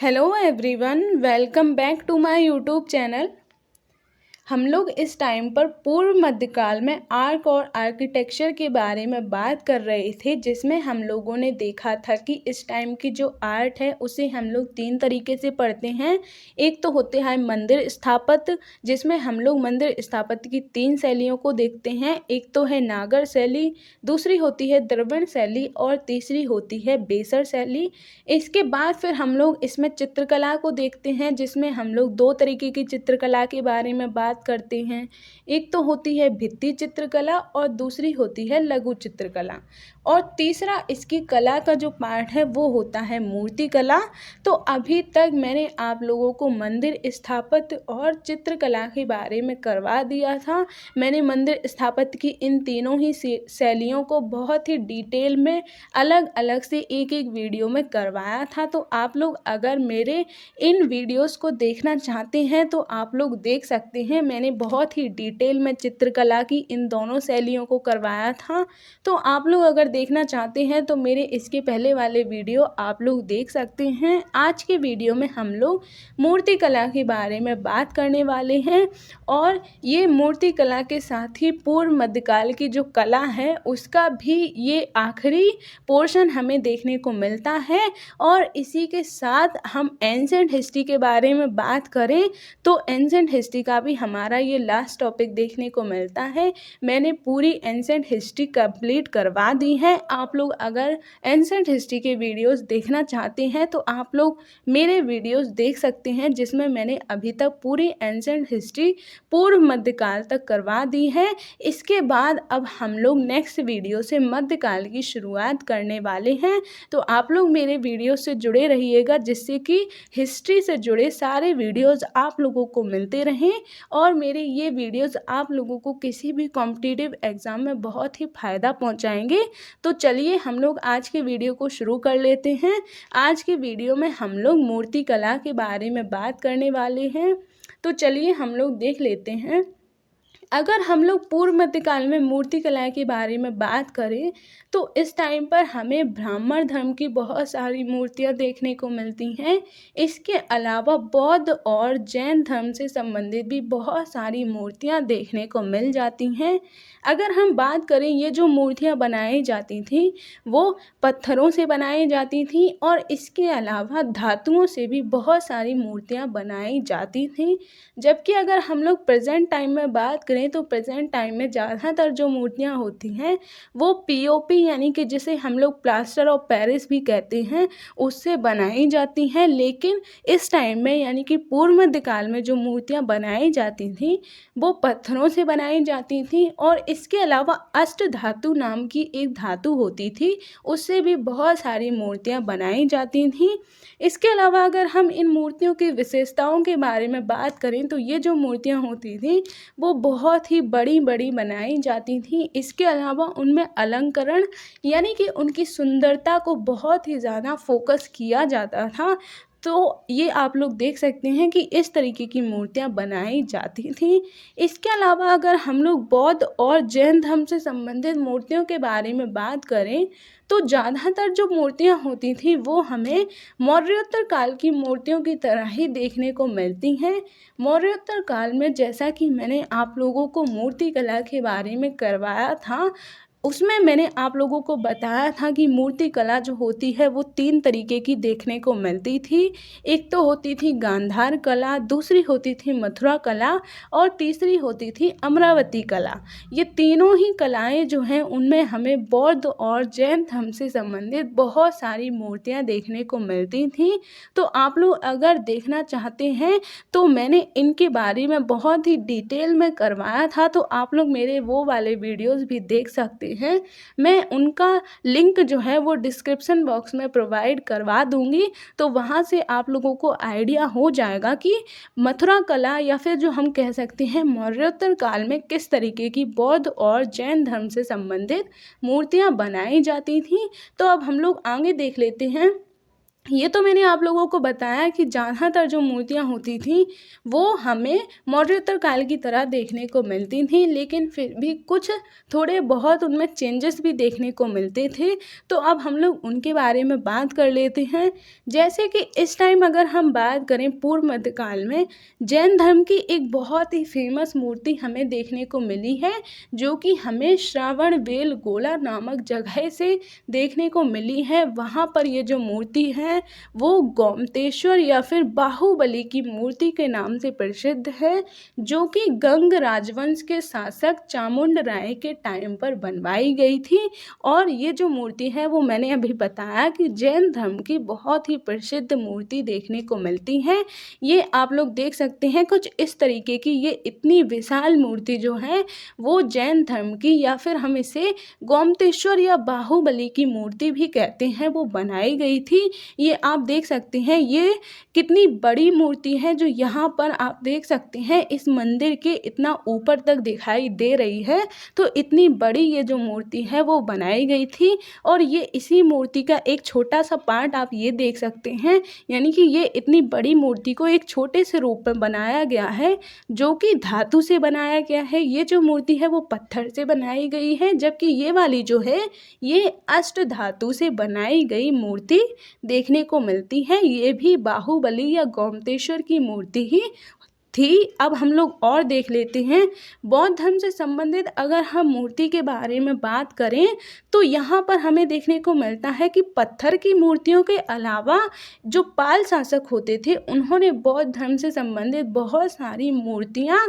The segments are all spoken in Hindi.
Hello everyone, welcome back to my YouTube channel. हम लोग इस टाइम पर पूर्व मध्यकाल में आर्क और आर्किटेक्चर के बारे में बात कर रहे थे, जिसमें हम लोगों ने देखा था कि इस टाइम की जो आर्ट है उसे हम लोग 3 तरीके से पढ़ते हैं। एक तो होते हैं मंदिर स्थापत्य, जिसमें हम लोग मंदिर स्थापत्य की 3 शैलियों को देखते हैं। एक तो है नागर शैली, दूसरी होती है द्रविड़ शैली और तीसरी होती है बेसर शैली। इसके बाद फिर हम लोग इसमें चित्रकला को देखते हैं, जिसमें हम लोग 2 तरीके की चित्रकला के बारे में बात करते हैं। एक तो होती है भित्ति चित्रकला और दूसरी होती है लघु चित्रकला, और तीसरा इसकी कला का जो पार्ट है वो होता है मूर्ति कला। तो अभी तक मैंने आप लोगों को मंदिर स्थापत्य और चित्रकला के बारे में करवा दिया था। मैंने मंदिर स्थापत्य की इन तीनों ही शैलियों को बहुत ही डिटेल में अलग अलग से एक एक वीडियो में करवाया था। तो आप लोग अगर मेरे इन वीडियोस को देखना चाहते हैं तो आप लोग देख सकते हैं। मैंने बहुत ही डिटेल में चित्रकला की इन दोनों शैलियों को करवाया था। तो आप लोग अगर देखना चाहते हैं तो मेरे इसके पहले वाले वीडियो आप लोग देख सकते हैं। आज के वीडियो में हम लोग मूर्ति कला के बारे में बात करने वाले हैं, और ये मूर्ति कला के साथ ही पूर्व मध्यकाल की जो कला है उसका भी ये आखिरी पोर्शन हमें देखने को मिलता है। और इसी के साथ हम एंशिएंट हिस्ट्री के बारे में बात करें तो एंशिएंट हिस्ट्री का भी हमारा ये लास्ट टॉपिक देखने को मिलता है। मैंने पूरी एंशिएंट हिस्ट्री कंप्लीट करवा दी है। आप लोग अगर एंशिएंट हिस्ट्री के वीडियोस देखना चाहते हैं तो आप लोग मेरे वीडियोस देख सकते हैं, जिसमें मैंने अभी तक पूरी एंशिएंट हिस्ट्री पूर्व मध्यकाल तक करवा दी है। इसके बाद अब हम लोग नेक्स्ट वीडियो से मध्यकाल की शुरुआत करने वाले हैं। तो आप लोग मेरे वीडियो से जुड़े रहिएगा, जिससे कि हिस्ट्री से जुड़े सारे वीडियोस आप लोगों को मिलते रहें, और मेरे ये वीडियोस आप लोगों को किसी भी कॉम्पिटिटिव एग्ज़ाम में बहुत ही फ़ायदा पहुंचाएंगे। तो चलिए हम लोग आज के वीडियो को शुरू कर लेते हैं। आज के वीडियो में हम लोग मूर्ति कला के बारे में बात करने वाले हैं। तो चलिए हम लोग देख लेते हैं। अगर हम लोग पूर्व मध्यकाल में मूर्ति कला के बारे में बात करें तो इस टाइम पर हमें ब्राह्मण धर्म की बहुत सारी मूर्तियां देखने को मिलती हैं। इसके अलावा बौद्ध और जैन धर्म से संबंधित भी बहुत सारी मूर्तियां देखने को मिल जाती हैं। अगर हम बात करें, ये जो मूर्तियां बनाई जाती थी वो पत्थरों से बनाई जाती थी, और इसके अलावा धातुओं से भी बहुत सारी मूर्तियां बनाई जाती थी। जबकि अगर हम लोग प्रेजेंट टाइम में बात करें तो प्रेजेंट टाइम में ज़्यादातर जो मूर्तियां होती हैं वो पीओपी यानी कि जिसे हम लोग प्लास्टर ऑफ पेरिस भी कहते हैं, उससे बनाई जाती हैं। लेकिन इस टाइम में यानी कि पूर्व मध्यकाल में जो मूर्तियां बनाई जाती थी वो पत्थरों से बनाई जाती थी, और इसके अलावा अष्ट धातु नाम की एक धातु होती थी, उससे भी बहुत सारी मूर्तियां बनाई जाती थीं। इसके अलावा अगर हम इन मूर्तियों की विशेषताओं के बारे में बात करें तो ये जो मूर्तियां होती थी वो बहुत ही बड़ी बड़ी बनाई जाती थी। इसके अलावा उनमें अलंकरण यानी कि उनकी सुंदरता को बहुत ही ज़्यादा फोकस किया जाता था। तो ये आप लोग देख सकते हैं कि इस तरीके की मूर्तियां बनाई जाती थी। इसके अलावा अगर हम लोग बौद्ध और जैन धर्म से संबंधित मूर्तियों के बारे में बात करें तो ज़्यादातर जो मूर्तियां होती थी वो हमें मौर्योत्तर काल की मूर्तियों की तरह ही देखने को मिलती हैं। मौर्योत्तर काल में जैसा कि मैंने आप लोगों को मूर्ति कला के बारे में करवाया था, उसमें मैंने आप लोगों को बताया था कि मूर्ति कला जो होती है वो 3 तरीके की देखने को मिलती थी। एक तो होती थी गांधार कला, दूसरी होती थी मथुरा कला, और तीसरी होती थी अमरावती कला। ये तीनों ही कलाएं जो हैं उनमें हमें बौद्ध और जैन धर्म से संबंधित बहुत सारी मूर्तियां देखने को मिलती थी। तो आप लोग अगर देखना चाहते हैं तो मैंने इनके बारे में बहुत ही डिटेल में करवाया था, तो आप लोग मेरे वो वाले वीडियोज़ भी देख सकते हैं। मैं उनका लिंक जो है वो डिस्क्रिप्शन बॉक्स में प्रोवाइड करवा दूंगी, तो वहाँ से आप लोगों को आइडिया हो जाएगा कि मथुरा कला या फिर जो हम कह सकते हैं मौर्योत्तर काल में किस तरीके की बौद्ध और जैन धर्म से संबंधित मूर्तियां बनाई जाती थी। तो अब हम लोग आगे देख लेते हैं। ये तो मैंने आप लोगों को बताया कि ज़्यादातर जो मूर्तियाँ होती थीं वो हमें मौर्योत्तर काल की तरह देखने को मिलती थीं, लेकिन फिर भी कुछ थोड़े बहुत उनमें चेंजेस भी देखने को मिलते थे। तो अब हम लोग उनके बारे में बात कर लेते हैं। जैसे कि इस टाइम अगर हम बात करें पूर्व मध्यकाल में, जैन धर्म की एक बहुत ही फेमस मूर्ति हमें देखने को मिली है, जो कि हमें श्रावण बेलगोला नामक जगह से देखने को मिली है। वहाँ पर ये जो मूर्ति है वो गोमतेश्वर या फिर बाहुबली की मूर्ति के नाम से प्रसिद्ध है, जो कि गंग राजवंश के शासक चामुंड राय के टाइम पर बनवाई गई थी। और ये जो मूर्ति है वो मैंने अभी बताया कि जैन धर्म की बहुत ही प्रसिद्ध मूर्ति देखने को मिलती है। ये आप लोग देख सकते हैं कुछ इस तरीके की, ये इतनी विशाल मूर्ति जो है वो जैन धर्म की, या फिर हम इसे गोमतेश्वर या बाहुबली की मूर्ति भी कहते हैं, वो बनाई गई थी। ये आप देख सकते हैं ये कितनी बड़ी मूर्ति है, जो यहाँ पर आप देख सकते हैं इस मंदिर के इतना ऊपर तक दिखाई दे रही है। तो इतनी बड़ी ये जो मूर्ति है वो बनाई गई थी। और ये इसी मूर्ति का एक छोटा सा पार्ट आप ये देख सकते हैं, यानी कि ये इतनी बड़ी मूर्ति को एक छोटे से रूप में बनाया गया है, जो कि धातु से बनाया गया है। ये जो मूर्ति है वो पत्थर से बनाई गई है, जबकि ये वाली जो है ये अष्ट धातु से बनाई गई मूर्ति देखने को मिलती है। ये भी बाहुबली या गोमतेश्वर की मूर्ति ही थी। अब हम लोग और देख लेते हैं बौद्ध धर्म से संबंधित अगर हम मूर्ति के बारे में बात करें, तो यहाँ पर हमें देखने को मिलता है कि पत्थर की मूर्तियों के अलावा जो पाल शासक होते थे उन्होंने बौद्ध धर्म से संबंधित बहुत सारी मूर्तियाँ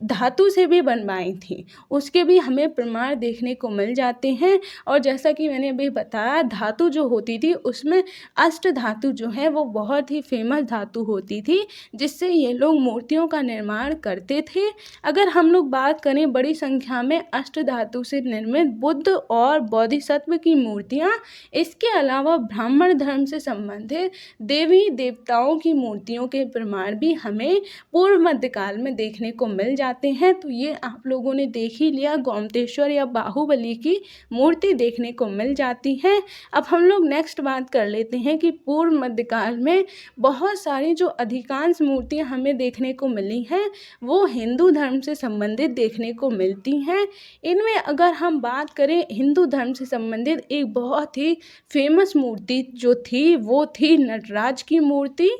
धातु से भी बनवाई थी, उसके भी हमें प्रमाण देखने को मिल जाते हैं। और जैसा कि मैंने अभी बताया, धातु जो होती थी उसमें अष्ट धातु जो है वो बहुत ही फेमस धातु होती थी, जिससे ये लोग मूर्तियों का निर्माण करते थे। अगर हम लोग बात करें बड़ी संख्या में अष्ट धातु से निर्मित बुद्ध और बोधिसत्व की मूर्तियाँ, इसके अलावा ब्राह्मण धर्म से संबंधित देवी देवताओं की मूर्तियों के प्रमाण भी हमें पूर्व मध्यकाल में देखने को मिल जाते हैं। तो ये आप लोगों ने देख ही लिया, गोमतेश्वर या बाहुबली की मूर्ति देखने को मिल जाती है। अब हम लोग नेक्स्ट बात कर लेते हैं कि पूर्व मध्यकाल में बहुत सारी जो अधिकांश मूर्तियां हमें देखने को मिली हैं वो हिंदू धर्म से संबंधित देखने को मिलती हैं। इनमें अगर हम बात करें हिंदू धर्म से संबंधित एक बहुत ही फेमस मूर्ति जो थी वो थी नटराज की मूर्ति।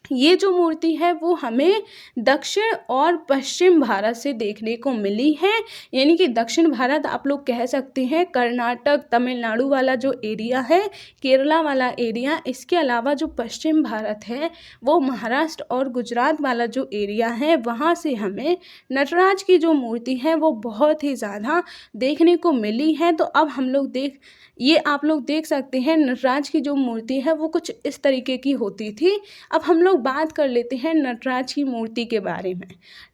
ये जो मूर्ति है वो हमें दक्षिण और पश्चिम भारत से देखने को मिली है, यानी कि दक्षिण भारत आप लोग कह सकते हैं कर्नाटक तमिलनाडु वाला जो एरिया है, केरला वाला एरिया। इसके अलावा जो पश्चिम भारत है वो महाराष्ट्र और गुजरात वाला जो एरिया है, वहाँ से हमें नटराज की जो मूर्ति है वो बहुत ही ज़्यादा देखने को मिली है। तो अब हम लोग ये आप लोग देख सकते हैं नटराज की जो मूर्ति है वो कुछ इस तरीके की होती थी। अब हम लोग बात कर लेते हैं नटराज की मूर्ति के बारे में।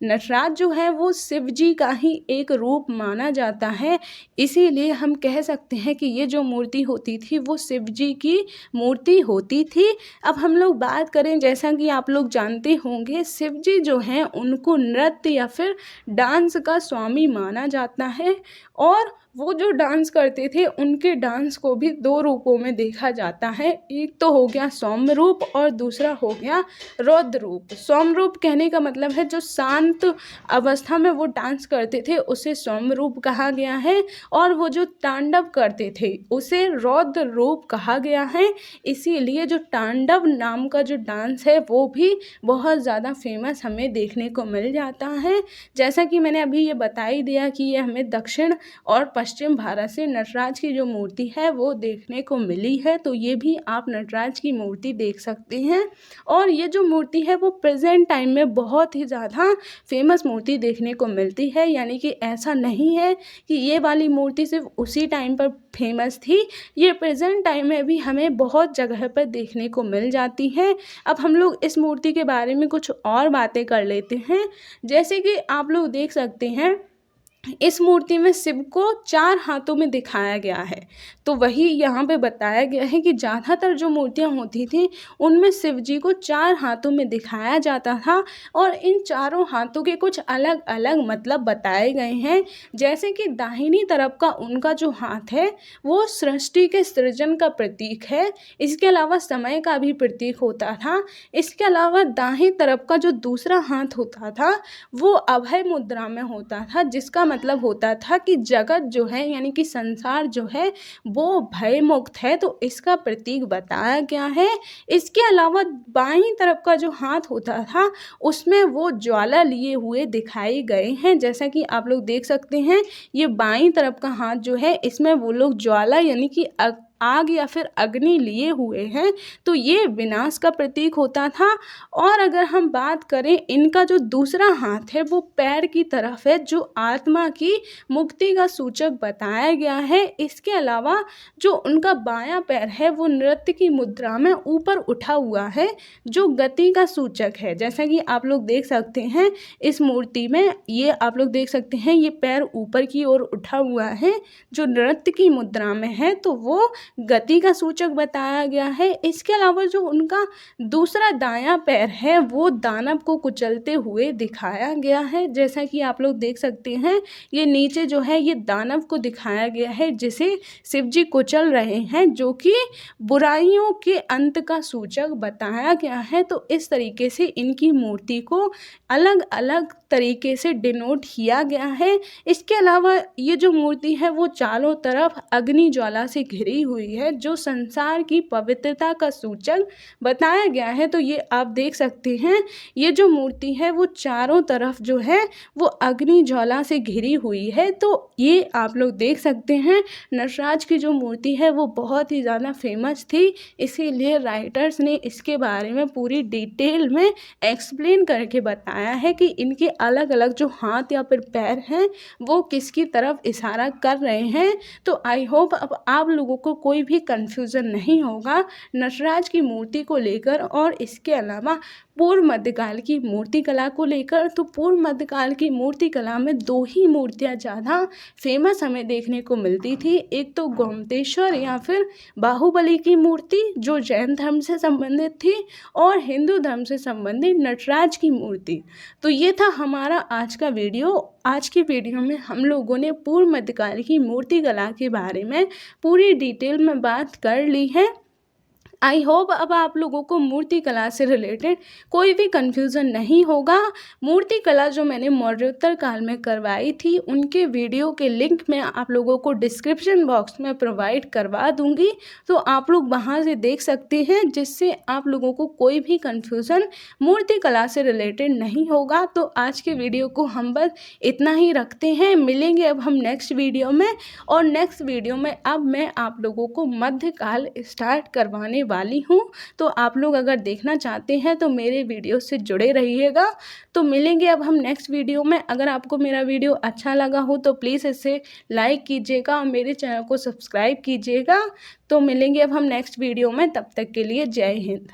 नटराज जो है वो शिव जी का ही एक रूप माना जाता है, इसीलिए हम कह सकते हैं कि ये जो मूर्ति होती थी वो शिव जी की मूर्ति होती थी। अब हम लोग बात करें, जैसा कि आप लोग जानते होंगे शिव जी जो हैं उनको नृत्य या फिर डांस का स्वामी माना जाता है, और वो जो डांस करते थे उनके डांस को भी दो रूपों में देखा जाता है। एक तो हो गया सौम्य रूप और दूसरा हो गया रौद्र रूप। सौम्य रूप कहने का मतलब है जो शांत अवस्था में वो डांस करते थे उसे सौम्य रूप कहा गया है, और वो जो तांडव करते थे उसे रौद्र रूप कहा गया है। इसीलिए जो तांडव नाम का जो डांस है वो भी बहुत ज़्यादा फेमस हमें देखने को मिल जाता है। जैसा कि मैंने अभी ये बता ही दिया कि ये हमें दक्षिण और पश्चिम भारत से नटराज की जो मूर्ति है वो देखने को मिली है। तो ये भी आप नटराज की मूर्ति देख सकते हैं। और ये जो मूर्ति है वो प्रेजेंट टाइम में बहुत ही ज़्यादा फेमस मूर्ति देखने को मिलती है, यानी कि ऐसा नहीं है कि ये वाली मूर्ति सिर्फ उसी टाइम पर फेमस थी, ये प्रेजेंट टाइम में भी हमें बहुत जगह पर देखने को मिल जाती है। अब हम लोग इस मूर्ति के बारे में कुछ और बातें कर लेते हैं। जैसे कि आप लोग देख सकते हैं इस मूर्ति में शिव को 4 हाथों में दिखाया गया है। तो वही यहाँ पे बताया गया है कि ज़्यादातर जो मूर्तियाँ होती थी उनमें शिव जी को 4 हाथों में दिखाया जाता था और इन चारों हाथों के कुछ अलग अलग मतलब बताए गए हैं। जैसे कि दाहिनी तरफ का उनका जो हाथ है वो सृष्टि के सृजन का प्रतीक है, इसके अलावा समय का भी प्रतीक होता था। इसके अलावा दाहिनी तरफ का जो दूसरा हाथ होता था वो अभय मुद्रा में होता था, जिसका मतलब होता था कि जगत जो है यानी कि संसार जो है वो भय मुक्त है, तो इसका प्रतीक बताया गया है। इसके अलावा बाईं तरफ का जो हाथ होता था उसमें वो ज्वाला लिए हुए दिखाई गए हैं। जैसा कि आप लोग देख सकते हैं ये बाईं तरफ का हाथ जो है इसमें वो लोग ज्वाला यानी कि आग या फिर अग्नि लिए हुए हैं, तो ये विनाश का प्रतीक होता था। और अगर हम बात करें इनका जो दूसरा हाथ है वो पैर की तरफ है, जो आत्मा की मुक्ति का सूचक बताया गया है। इसके अलावा जो उनका बायां पैर है वो नृत्य की मुद्रा में ऊपर उठा हुआ है, जो गति का सूचक है। जैसा कि आप लोग देख सकते हैं इस मूर्ति में, ये आप लोग देख सकते हैं ये पैर ऊपर की ओर उठा हुआ है जो नृत्य की मुद्रा में है, तो वो गति का सूचक बताया गया है। इसके अलावा जो उनका दूसरा दायां पैर है वो दानव को कुचलते हुए दिखाया गया है। जैसा कि आप लोग देख सकते हैं ये नीचे जो है ये दानव को दिखाया गया है जिसे शिव जी कुचल रहे हैं, जो कि बुराइयों के अंत का सूचक बताया गया है। तो इस तरीके से इनकी मूर्ति को अलग अलग तरीके से डिनोट किया गया है। इसके अलावा ये जो मूर्ति है वो चारों तरफ अग्नि ज्वाला से घिरी हुई है, जो संसार की पवित्रता का सूचक बताया गया है। तो ये आप देख सकते हैं ये जो मूर्ति है वो चारों तरफ जो है वो अग्नि ज्वाला से घिरी हुई है। तो ये आप लोग देख सकते हैं नटराज की जो मूर्ति है वो बहुत ही ज़्यादा फेमस थी, इसीलिए राइटर्स ने इसके बारे में पूरी डिटेल में एक्सप्लेन करके बताया है कि इनके अलग अलग जो हाथ या फिर पैर हैं वो किसकी तरफ इशारा कर रहे हैं। तो आई होप अब आप लोगों को कोई भी कन्फ्यूज़न नहीं होगा नटराज की मूर्ति को लेकर और इसके अलावा पूर्व मध्यकाल की मूर्ति कला को लेकर। तो पूर्व मध्यकाल की मूर्ति कला में 2 ही मूर्तियाँ ज़्यादा फेमस हमें देखने को मिलती थी, एक तो गोमतेश्वर या फिर बाहुबली की मूर्ति जो जैन धर्म से संबंधित थी, और हिंदू धर्म से संबंधित नटराज की मूर्ति। तो ये था हमारा आज का वीडियो। आज की वीडियो में हम लोगों ने पूर्व मध्यकाल की मूर्ति कला के बारे में पूरी डिटेल में बात कर ली है। आई होप अब आप लोगों को मूर्ति कला से रिलेटेड कोई भी कन्फ्यूज़न नहीं होगा। मूर्ति कला जो मैंने मौर्योत्तर काल में करवाई थी उनके वीडियो के लिंक मैं आप लोगों को डिस्क्रिप्शन बॉक्स में प्रोवाइड करवा दूंगी, तो आप लोग वहां से देख सकते हैं, जिससे आप लोगों को कोई भी कन्फ्यूज़न मूर्ति कला से रिलेटेड नहीं होगा। तो आज के वीडियो को हम बस इतना ही रखते हैं, मिलेंगे अब हम नेक्स्ट वीडियो में। और नेक्स्ट वीडियो में अब मैं आप लोगों को मध्यकाल स्टार्ट करवाने वाली हूँ, तो आप लोग अगर देखना चाहते हैं तो मेरे वीडियो से जुड़े रहिएगा। तो मिलेंगे अब हम नेक्स्ट वीडियो में। अगर आपको मेरा वीडियो अच्छा लगा हो तो प्लीज़ इसे लाइक कीजिएगा और मेरे चैनल को सब्सक्राइब कीजिएगा। तो मिलेंगे अब हम नेक्स्ट वीडियो में, तब तक के लिए जय हिंद।